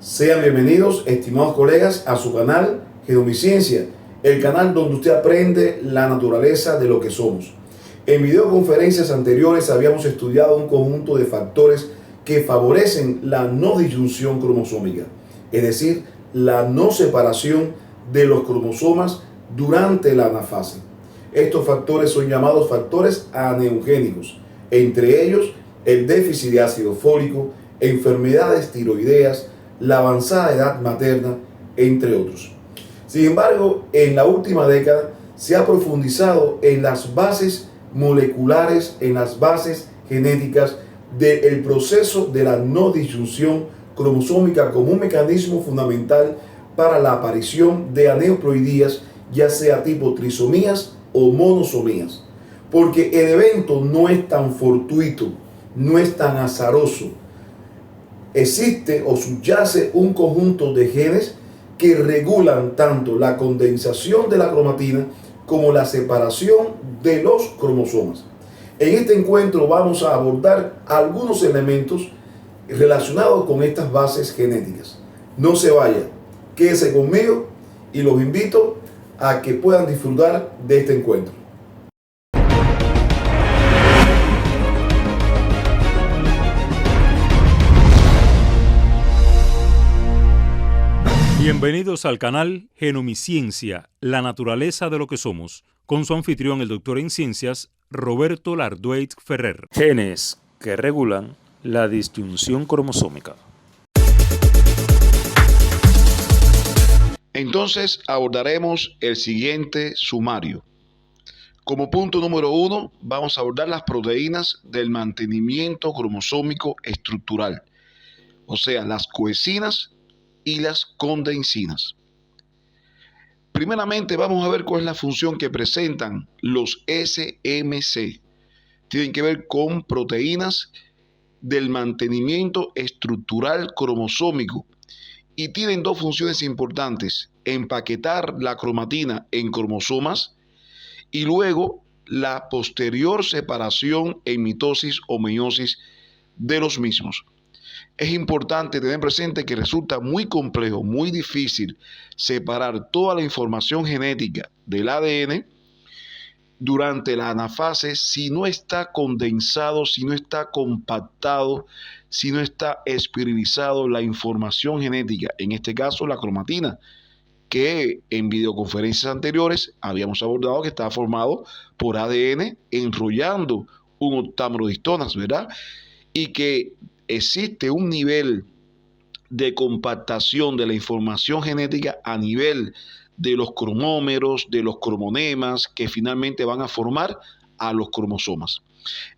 Sean bienvenidos, estimados colegas, a su canal Genomiciencia, el canal donde usted aprende la naturaleza de lo que somos. En videoconferencias anteriores habíamos estudiado un conjunto de factores que favorecen la no disyunción cromosómica, es decir, la no separación de los cromosomas durante la anafase. Estos factores son llamados factores aneugénicos, entre ellos el déficit de ácido fólico, enfermedades tiroideas, la avanzada edad materna, entre otros. Sin embargo, en la última década se ha profundizado en las bases moleculares, en las bases genéticas del proceso de la no disyunción cromosómica como un mecanismo fundamental para la aparición de aneuploidías, ya sea tipo trisomías o monosomías. Porque el evento no es tan fortuito, no es tan azaroso. Existe o subyace un conjunto de genes que regulan tanto la condensación de la cromatina como la separación de los cromosomas. En este encuentro vamos a abordar algunos elementos relacionados con estas bases genéticas. No se vaya, quédese conmigo y los invito a que puedan disfrutar de este encuentro. Bienvenidos al canal Genomiciencia, la naturaleza de lo que somos, con su anfitrión, el doctor en ciencias, Roberto Lardueit Ferrer. Genes que regulan la disyunción cromosómica. Entonces abordaremos el siguiente sumario. Como punto número 1, vamos a abordar las proteínas del mantenimiento cromosómico estructural, o sea, las coenzinas y las condensinas. Primeramente vamos a ver cuál es la función que presentan los SMC. Tienen que ver con proteínas del mantenimiento estructural cromosómico y tienen dos funciones importantes: empaquetar la cromatina en cromosomas y luego la posterior separación en mitosis o meiosis de los mismos. Es importante tener presente que resulta muy complejo, muy difícil separar toda la información genética del ADN durante la anafase si no está condensado, si no está compactado, si no está espiralizado la información genética, en este caso la cromatina, que en videoconferencias anteriores habíamos abordado que está formado por ADN enrollando un octámero de histonas, ¿verdad? Y que existe un nivel de compactación de la información genética a nivel de los cromómeros, de los cromonemas, que finalmente van a formar a los cromosomas.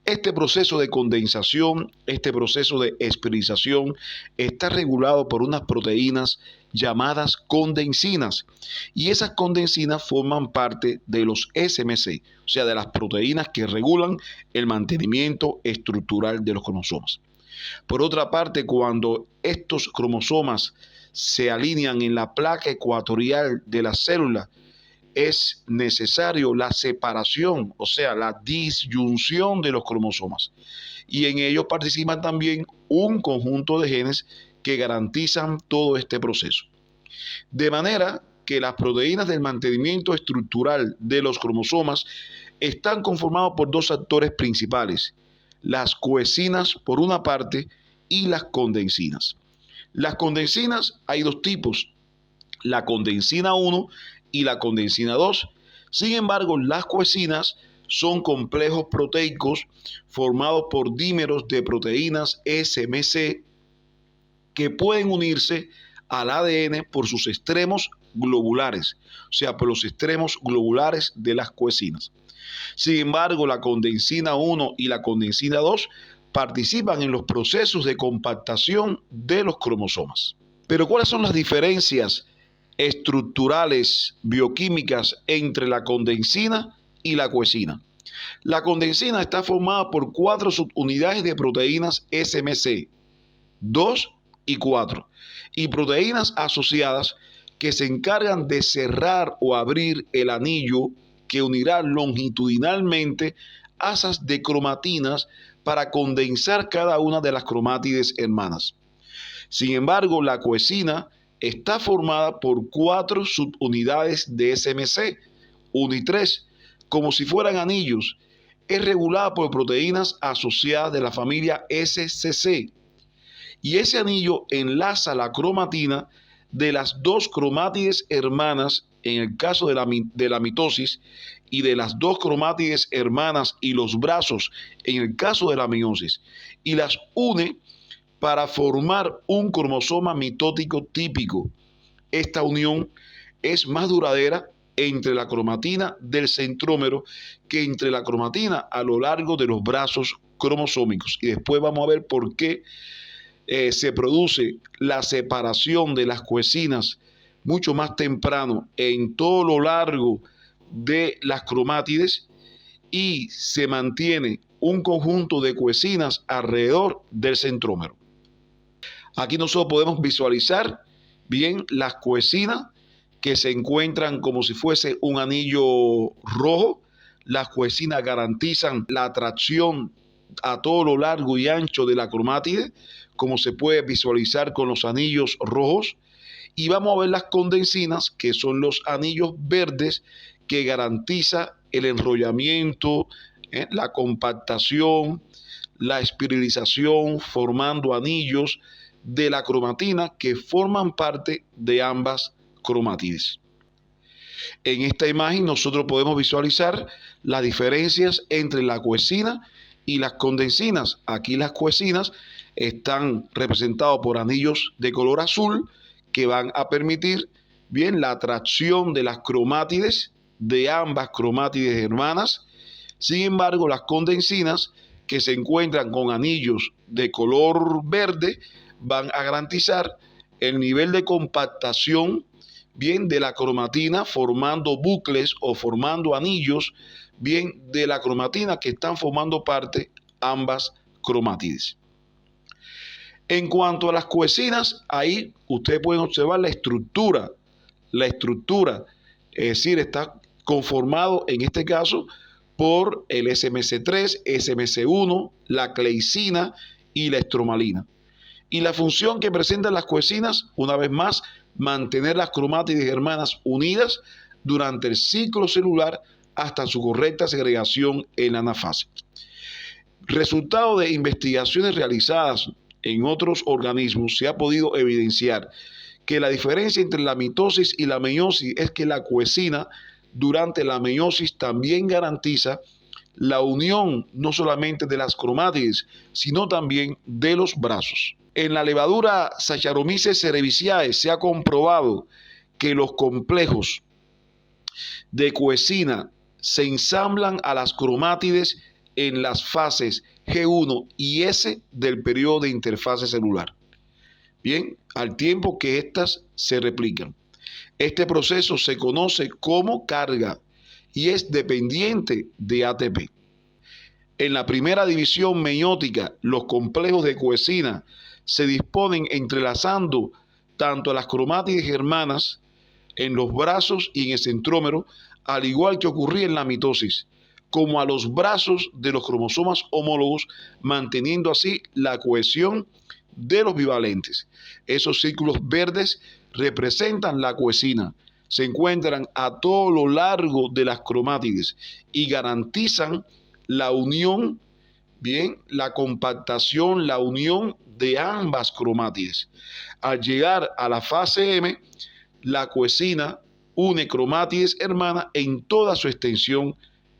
Este proceso de condensación, este proceso de espiralización está regulado por unas proteínas llamadas condensinas, y esas condensinas forman parte de los SMC, o sea, de las proteínas que regulan el mantenimiento estructural de los cromosomas. Por otra parte, cuando estos cromosomas se alinean en la placa ecuatorial de la célula, es necesario la separación, o sea, la disyunción de los cromosomas. Y en ello participan también un conjunto de genes que garantizan todo este proceso. De manera que las proteínas del mantenimiento estructural de los cromosomas están conformadas por dos actores principales: las coenzinas por una parte y las condensinas. Las condensinas hay dos tipos: la condensina 1 y la condensina 2. Sin embargo, las coenzinas son complejos proteicos formados por dímeros de proteínas SMC que pueden unirse al ADN por sus extremos globulares, o sea, por los extremos globulares de las coenzinas. Sin embargo, la condensina 1 y la condensina 2 participan en los procesos de compactación de los cromosomas. Pero ¿cuáles son las diferencias estructurales bioquímicas entre la condensina y la coenzina? La condensina está formada por 4 subunidades de proteínas SMC, 2 y 4, y proteínas asociadas que se encargan de cerrar o abrir el anillo que unirá longitudinalmente asas de cromatinas para condensar cada una de las cromátides hermanas. Sin embargo, la coesina está formada por 4 subunidades de SMC, 1 y 3, como si fueran anillos. Es regulada por proteínas asociadas de la familia SCC. Y ese anillo enlaza la cromatina de las 2 cromátides hermanas en el caso de la mitosis y de las 2 cromátides hermanas y los brazos en el caso de la meiosis, y las une para formar un cromosoma mitótico típico. Esta unión es más duradera entre la cromatina del centrómero que entre la cromatina a lo largo de los brazos cromosómicos. Y después vamos a ver por qué se produce la separación de las coesinas mucho más temprano en todo lo largo de las cromátides y se mantiene un conjunto de coesinas alrededor del centrómero. Aquí nosotros podemos visualizar bien las coesinas que se encuentran como si fuese un anillo rojo. Las coesinas garantizan la atracción a todo lo largo y ancho de la cromátide, como se puede visualizar con los anillos rojos. Y vamos a ver las condensinas, que son los anillos verdes, que garantiza el enrollamiento, la compactación, la espiralización, formando anillos de la cromatina que forman parte de ambas cromátides. En esta imagen nosotros podemos visualizar las diferencias entre la coesina y las condensinas. Aquí las coesinas están representadas por anillos de color azul que van a permitir bien la atracción de las cromátides de ambas cromátides hermanas. Sin embargo, las condensinas que se encuentran con anillos de color verde van a garantizar el nivel de compactación bien de la cromatina, formando bucles o formando anillos bien de la cromatina que están formando parte ambas cromátides. En cuanto a las coesinas, ahí ustedes pueden observar la estructura, es decir, está conformado en este caso por el SMC3, SMC1, la cleicina y la estromalina. Y la función que presentan las coesinas, una vez más, mantener las cromátides hermanas unidas durante el ciclo celular hasta su correcta segregación en la anafase. Resultado de investigaciones realizadas en otros organismos, se ha podido evidenciar que la diferencia entre la mitosis y la meiosis es que la coesina durante la meiosis también garantiza la unión no solamente de las cromátides, sino también de los brazos. En la levadura Saccharomyces cerevisiae se ha comprobado que los complejos de coesina se ensamblan a las cromátides en las fases G1 y S del periodo de interfase celular. Bien, al tiempo que éstas se replican. Este proceso se conoce como carga y es dependiente de ATP. En la primera división meiótica, los complejos de coesina se disponen entrelazando tanto a las cromátides hermanas en los brazos y en el centrómero, al igual que ocurría en la mitosis, como a los brazos de los cromosomas homólogos, manteniendo así la cohesión de los bivalentes. Esos círculos verdes representan la coesina, se encuentran a todo lo largo de las cromátides y garantizan la unión, bien, la compactación, la unión de ambas cromátides. Al llegar a la fase M, la coesina une cromátides hermanas en toda su extensión.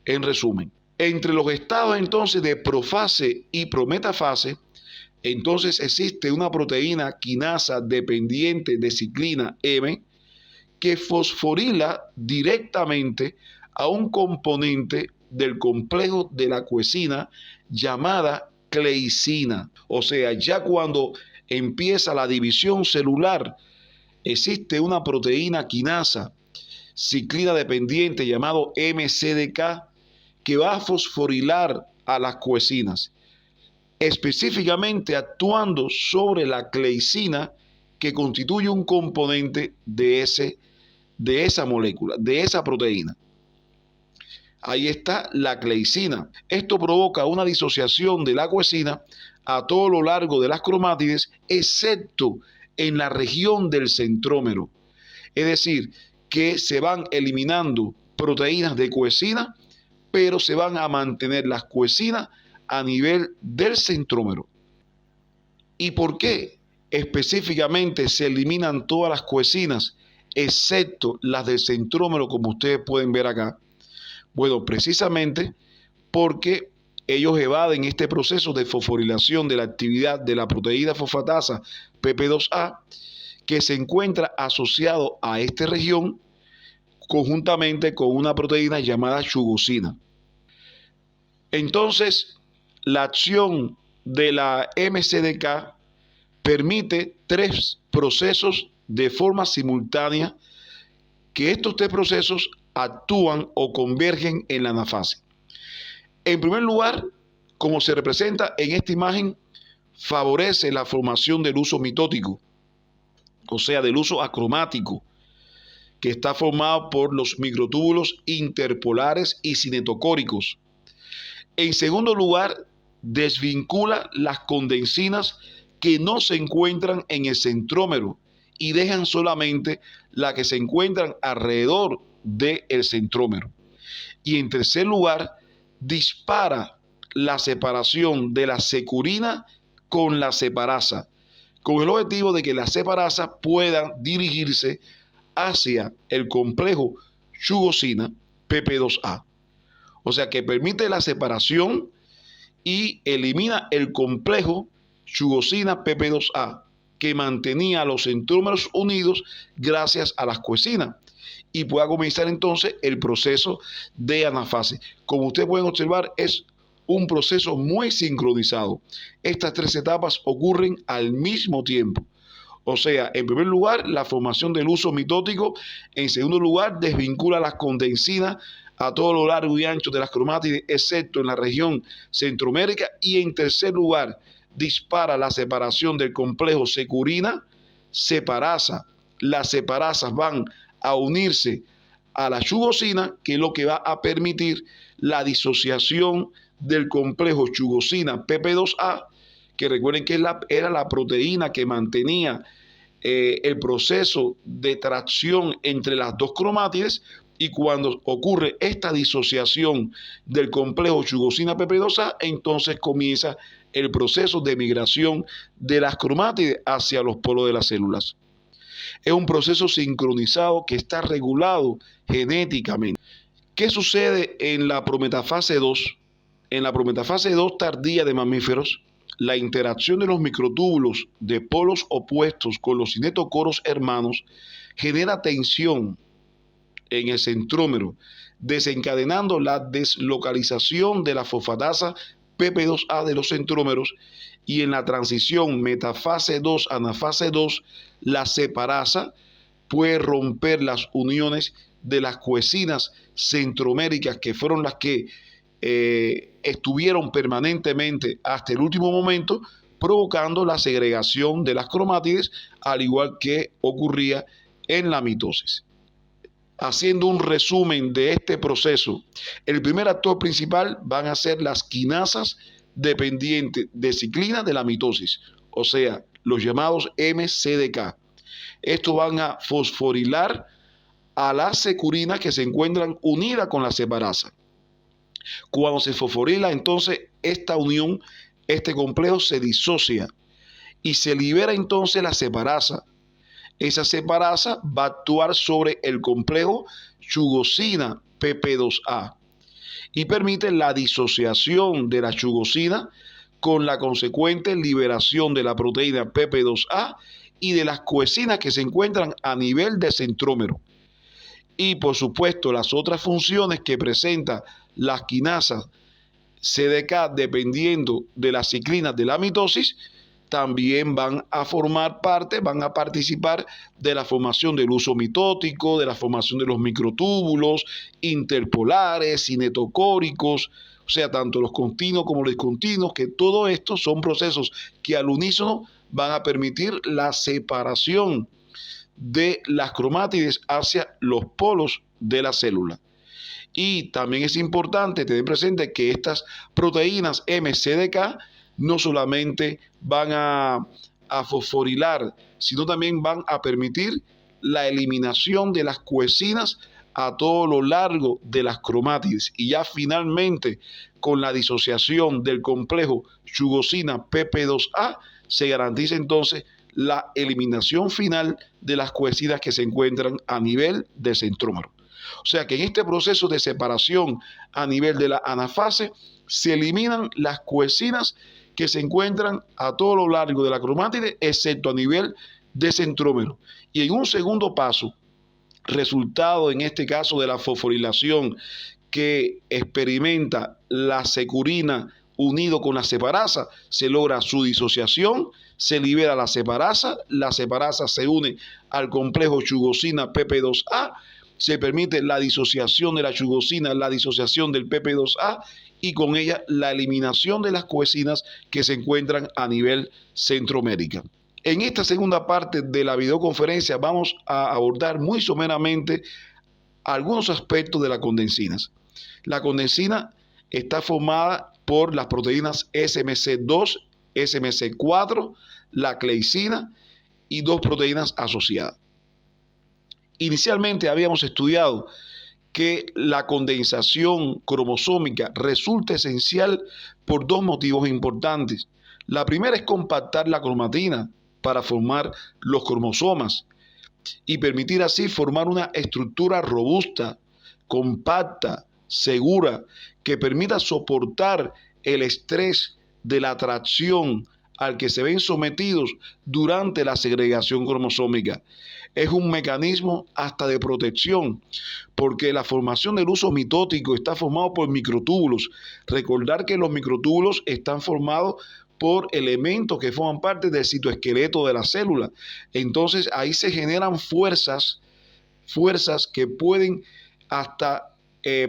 En resumen, entre los estados entonces de profase y prometafase, entonces existe una proteína quinasa dependiente de ciclina M que fosforila directamente a un componente del complejo de la coesina llamada cleicina. O sea, ya cuando empieza la división celular, existe una proteína quinasa ciclina dependiente llamado MCDK que va a fosforilar a las coesinas, específicamente actuando sobre la cleicina que constituye un componente de esa molécula, de esa proteína. Ahí está la cleicina. Esto provoca una disociación de la coesina a todo lo largo de las cromátides excepto en la región del centrómero. Es decir, que se van eliminando proteínas de coenzina, pero se van a mantener las coenzinas a nivel del centrómero. ¿Y por qué específicamente se eliminan todas las coenzinas, excepto las del centrómero, como ustedes pueden ver acá? Bueno, precisamente porque ellos evaden este proceso de fosforilación de la actividad de la proteína fosfatasa PP2A, que se encuentra asociado a esta región conjuntamente con una proteína llamada chugosina. Entonces, la acción de la MCDK permite tres procesos de forma simultánea, que estos tres procesos actúan o convergen en la anafase. En primer lugar, como se representa en esta imagen, favorece la formación del uso mitótico, o sea, del uso acromático, que está formado por los microtúbulos interpolares y cinetocóricos. En segundo lugar, desvincula las condensinas que no se encuentran en el centrómero y dejan solamente las que se encuentran alrededor del centrómero. Y en tercer lugar, dispara la separación de la securina con la separasa, con el objetivo de que la separasa pueda dirigirse hacia el complejo chugosina PP2A. O sea que permite la separación y elimina el complejo chugosina PP2A, que mantenía los centrómeros unidos gracias a las coenzinas, y pueda comenzar entonces el proceso de anafase. Como ustedes pueden observar, es un proceso muy sincronizado. Estas tres etapas ocurren al mismo tiempo. O sea, en primer lugar, la formación del uso mitótico. En segundo lugar, desvincula las condensinas a todo lo largo y ancho de las cromátides, excepto en la región centromérica. Y en tercer lugar, dispara la separación del complejo securina, separasa. Las separasas van a unirse a la chugosina, que es lo que va a permitir la disociación del complejo chugosina PP2A, que recuerden que era la proteína que mantenía el proceso de tracción entre las dos cromátides, y cuando ocurre esta disociación del complejo chugosina PP2A, entonces comienza el proceso de migración de las cromátides hacia los polos de las células. Es un proceso sincronizado que está regulado genéticamente. ¿Qué sucede en la prometafase 2? En la prometafase 2 tardía de mamíferos, la interacción de los microtúbulos de polos opuestos con los cinetocoros hermanos genera tensión en el centrómero, desencadenando la deslocalización de la fosfatasa PP2A de los centrómeros, y en la transición metafase 2 a anafase 2, la separasa puede romper las uniones de las coenzinas centroméricas, que fueron las que estuvieron permanentemente hasta el último momento, provocando la segregación de las cromátides, al igual que ocurría en la mitosis. Haciendo un resumen de este proceso, el primer actor principal van a ser las quinasas dependientes de ciclina de la mitosis, o sea, los llamados MCDK. Estos van a fosforilar a las securinas que se encuentran unidas con la separasa. Cuando se fosforila, entonces esta unión, este complejo se disocia y se libera entonces la separasa. Esa separasa va a actuar sobre el complejo chugosina PP2A y permite la disociación de la chugosina con la consecuente liberación de la proteína PP2A y de las coenzinas que se encuentran a nivel de centrómero. Y por supuesto, las otras funciones que presenta las quinasas CDK, dependiendo de las ciclinas de la mitosis, también van a formar parte, van a participar de la formación del uso mitótico, de la formación de los microtúbulos interpolares, cinetocóricos, o sea, tanto los continuos como los discontinuos, que todo esto son procesos que al unísono van a permitir la separación de las cromátides hacia los polos de la célula. Y también es importante tener presente que estas proteínas MCDK no solamente van a a fosforilar, sino también van a permitir la eliminación de las coecinas a todo lo largo de las cromátides. Y ya finalmente, con la disociación del complejo chugosina PP2A, se garantiza entonces la eliminación final de las coecinas que se encuentran a nivel del centrómero. O sea que en este proceso de separación a nivel de la anafase se eliminan las coecinas que se encuentran a todo lo largo de la cromátide, excepto a nivel de centrómero. Y en un segundo paso, resultado en este caso de la fosforilación que experimenta la securina unido con la separasa, se logra su disociación, se libera la separasa se une al complejo chugosina PP2A, se permite la disociación de la chugosina, la disociación del PP2A y con ella la eliminación de las coecinas que se encuentran a nivel centromédica. En esta segunda parte de la videoconferencia vamos a abordar muy someramente algunos aspectos de las condensinas. La condensina está formada por las proteínas SMC2, SMC4, la gleicina y dos proteínas asociadas. Inicialmente habíamos estudiado que la condensación cromosómica resulta esencial por dos motivos importantes. La primera es compactar la cromatina para formar los cromosomas y permitir así formar una estructura robusta, compacta, segura, que permita soportar el estrés de la atracción al que se ven sometidos durante la segregación cromosómica. Es un mecanismo hasta de protección, porque la formación del uso mitótico está formado por microtúbulos. Recordar que los microtúbulos están formados por elementos que forman parte del citoesqueleto de la célula. Entonces ahí se generan fuerzas que pueden hasta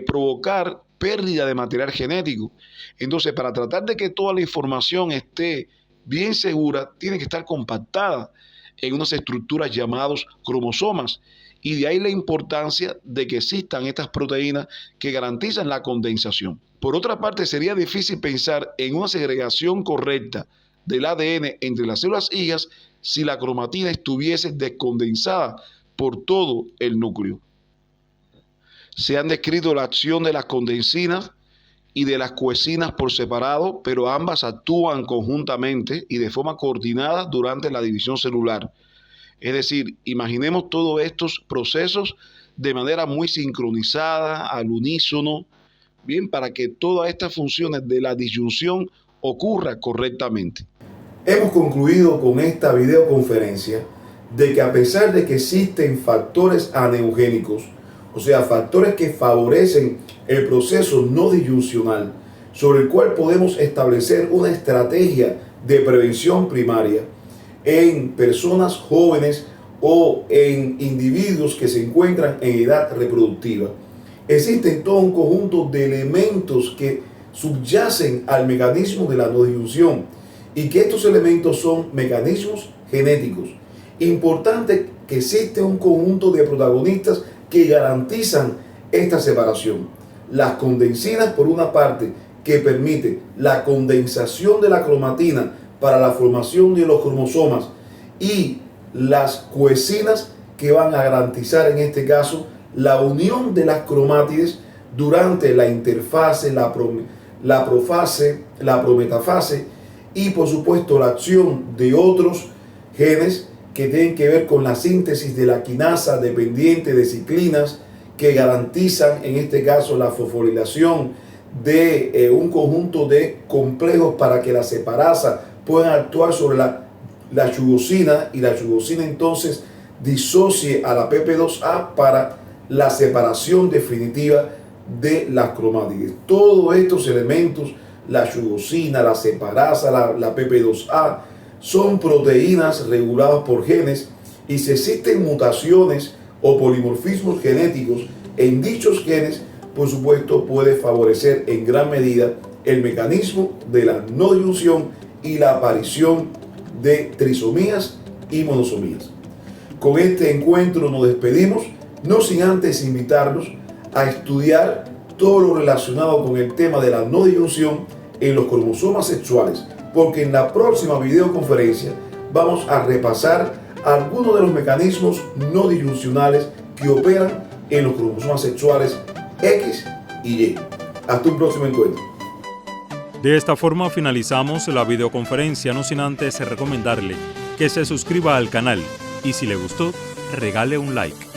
provocar pérdida de material genético. Entonces, para tratar de que toda la información esté bien segura, tiene que estar compactada en unas estructuras llamadas cromosomas. Y de ahí la importancia de que existan estas proteínas que garantizan la condensación. Por otra parte, sería difícil pensar en una segregación correcta del ADN entre las células hijas si la cromatina estuviese descondensada por todo el núcleo. Se han descrito la acción de las condensinas y de las coecinas por separado, pero ambas actúan conjuntamente y de forma coordinada durante la división celular. Es decir, imaginemos todos estos procesos de manera muy sincronizada, al unísono, bien, para que todas estas funciones de la disyunción ocurran correctamente. Hemos concluido con esta videoconferencia de que a pesar de que existen factores aneugénicos, o sea, factores que favorecen el proceso no disyuncional, sobre el cual podemos establecer una estrategia de prevención primaria en personas jóvenes o en individuos que se encuentran en edad reproductiva. Existen todo un conjunto de elementos que subyacen al mecanismo de la no disyunción y que estos elementos son mecanismos genéticos. Importante que existe un conjunto de protagonistas que garantizan esta separación. Las condensinas, por una parte, que permite la condensación de la cromatina para la formación de los cromosomas, y las coecinas que van a garantizar en este caso la unión de las cromátides durante la interfase, la profase, la prometafase y por supuesto la acción de otros genes que tienen que ver con la síntesis de la quinasa dependiente de ciclinas que garantizan en este caso la fosforilación de un conjunto de complejos para que la separasa puedan actuar sobre la chugosina y la chugosina entonces disocie a la PP2A para la separación definitiva de las cromátides. Todos estos elementos, la chugosina, la separasa, la PP2A, son proteínas reguladas por genes, y si existen mutaciones o polimorfismos genéticos en dichos genes, por supuesto puede favorecer en gran medida el mecanismo de la no disyunción y la aparición de trisomías y monosomías. Con este encuentro nos despedimos, no sin antes invitarlos a estudiar todo lo relacionado con el tema de la no disyunción en los cromosomas sexuales, porque en la próxima videoconferencia vamos a repasar algunos de los mecanismos no disyuncionales que operan en los cromosomas sexuales X y Y. Hasta un próximo encuentro. De esta forma finalizamos la videoconferencia, no sin antes recomendarle que se suscriba al canal y si le gustó, regale un like.